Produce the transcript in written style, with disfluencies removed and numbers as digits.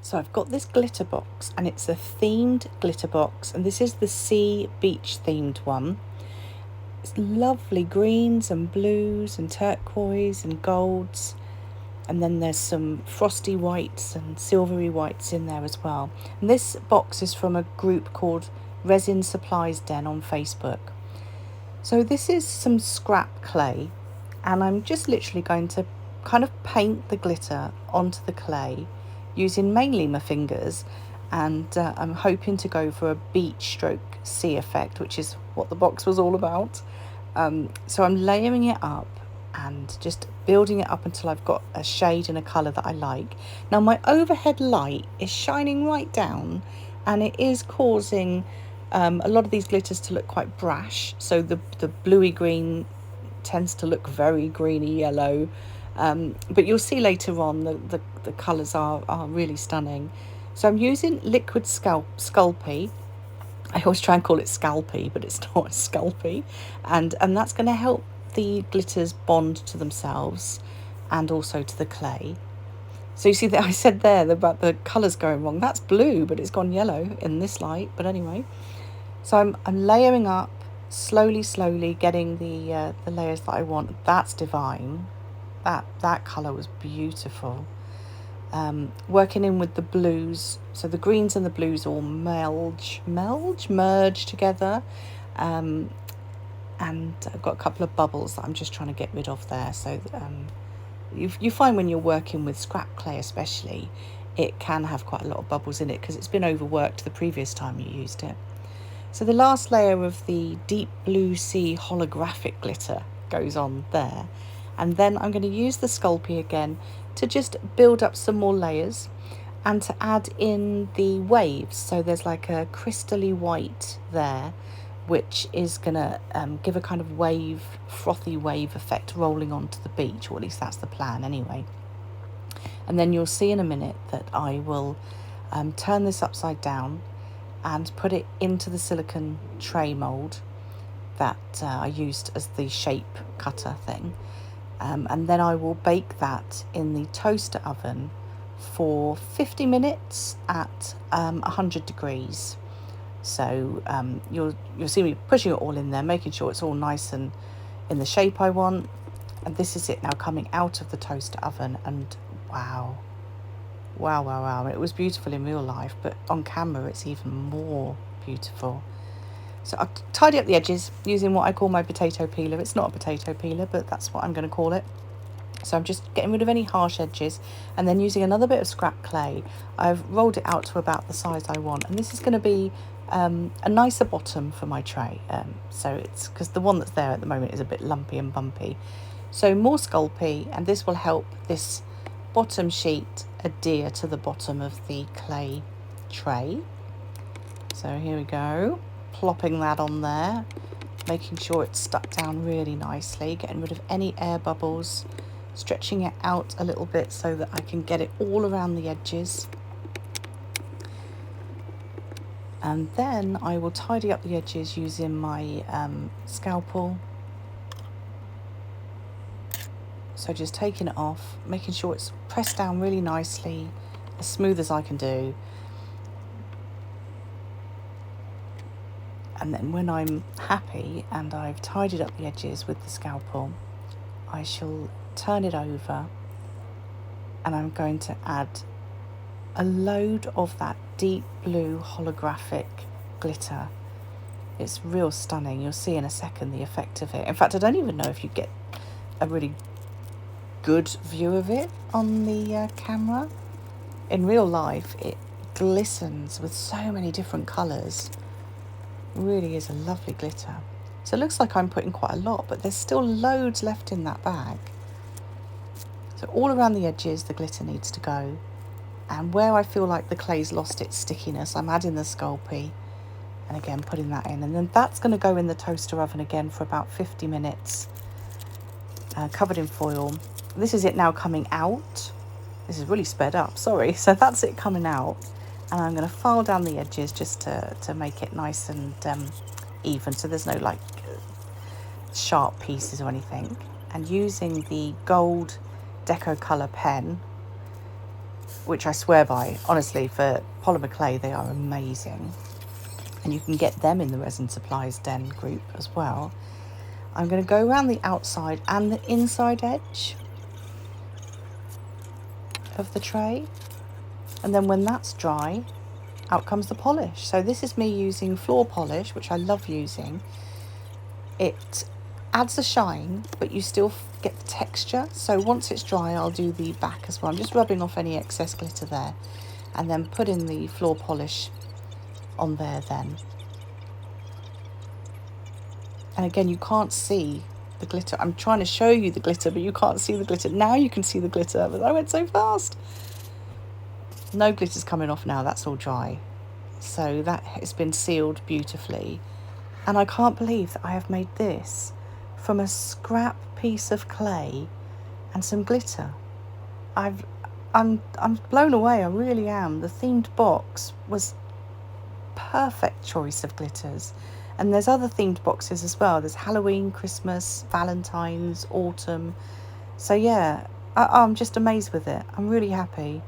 So I've got this glitter box, and it's a themed glitter box, and this is the sea beach themed one. It's lovely greens and blues and turquoise and golds, and then there's some frosty whites and silvery whites in there as well. And this box is from a group called Resin Supplies Den on Facebook. So this is some scrap clay, and I'm just literally going to kind of paint the glitter onto the clay using mainly my fingers, and I'm hoping to go for a beach stroke sea effect, which is what the box was all about. So I'm layering it up and just building it up until I've got a shade and a colour that I like. Now my overhead light is shining right down, and it is causing a lot of these glitters to look quite brash. So the bluey green tends to look very greeny yellow, but you'll see later on the colours are really stunning. So I'm using liquid Sculpey. I always try and call it Scalpey, but it's not Sculpey, and that's going to help the glitters bond to themselves and also to the clay. So you see that I said there about the colours going wrong. That's blue, but it's gone yellow in this light. But anyway, so I'm layering up slowly, getting the layers that I want. That's divine. That colour was beautiful. Working in with the blues, so the greens and the blues all merge together, and I've got a couple of bubbles that I'm just trying to get rid of there. So you find when you're working with scrap clay especially, it can have quite a lot of bubbles in it because it's been overworked the previous time you used it. So the last layer of the deep blue sea holographic glitter goes on there, and then I'm going to use the Sculpey again to just build up some more layers and to add in the waves. So there's like a crystally white there, which is going to give a kind of frothy wave effect rolling onto the beach, or at least that's the plan anyway. And then you'll see in a minute that I will turn this upside down and put it into the silicone tray mould that I used as the shape cutter thing. And then I will bake that in the toaster oven for 50 minutes at 100 degrees. So you'll see me pushing it all in there, making sure it's all nice and in the shape I want. And this is it now coming out of the toaster oven, and wow. It was beautiful in real life, but on camera it's even more beautiful. So I've tidied up the edges using what I call my potato peeler. It's not a potato peeler, but that's what I'm going to call it. So I'm just getting rid of any harsh edges, and then using another bit of scrap clay, I've rolled it out to about the size I want. And this is going to be a nicer bottom for my tray. So it's because the one that's there at the moment is a bit lumpy and bumpy. So more Sculpey, and this will help this bottom sheet adhere to the bottom of the clay tray. So here we go, plopping that on there, making sure it's stuck down really nicely, getting rid of any air bubbles, stretching it out a little bit so that I can get it all around the edges. And then I will tidy up the edges using my scalpel. So just taking it off, making sure it's pressed down really nicely, as smooth as I can do. And then when I'm happy and I've tidied up the edges with the scalpel, I shall turn it over, and I'm going to add a load of that deep blue holographic glitter. It's real stunning. You'll see in a second the effect of it. In fact, I don't even know if you get a really good view of it on the camera. In real life, it glistens with so many different colours. It really is a lovely glitter. So it looks like I'm putting quite a lot, but there's still loads left in that bag. So all around the edges the glitter needs to go, and where I feel like the clay's lost its stickiness, I'm adding the Sculpey and again putting that in, and then that's going to go in the toaster oven again for about 50 minutes, covered in foil. This is it now coming out. This is really sped up, sorry. So that's it coming out, and I'm going to file down the edges just to make it nice and even, so there's no like sharp pieces or anything. And using the gold Deco Colour pen, which I swear by. Honestly, for polymer clay, they are amazing. And you can get them in the Resin Supplies Den group as well. I'm going to go around the outside and the inside edge of the tray. And then when that's dry, out comes the polish. So this is me using floor polish, which I love using. It adds a shine, but you still get the texture. So once it's dry, I'll do the back as well. I'm just rubbing off any excess glitter there and then putting the floor polish on there then. And again, you can't see the glitter. I'm trying to show you the glitter, but you can't see the glitter. Now you can see the glitter, but I went so fast. No glitter's coming off now, that's all dry. So that has been sealed beautifully. And I can't believe that I have made this from a scrap piece of clay and some glitter. I'm blown away, I really am. The themed box was perfect choice of glitters. And there's other themed boxes as well. There's Halloween, Christmas, Valentine's, autumn. So yeah, I'm just amazed with it. I'm really happy.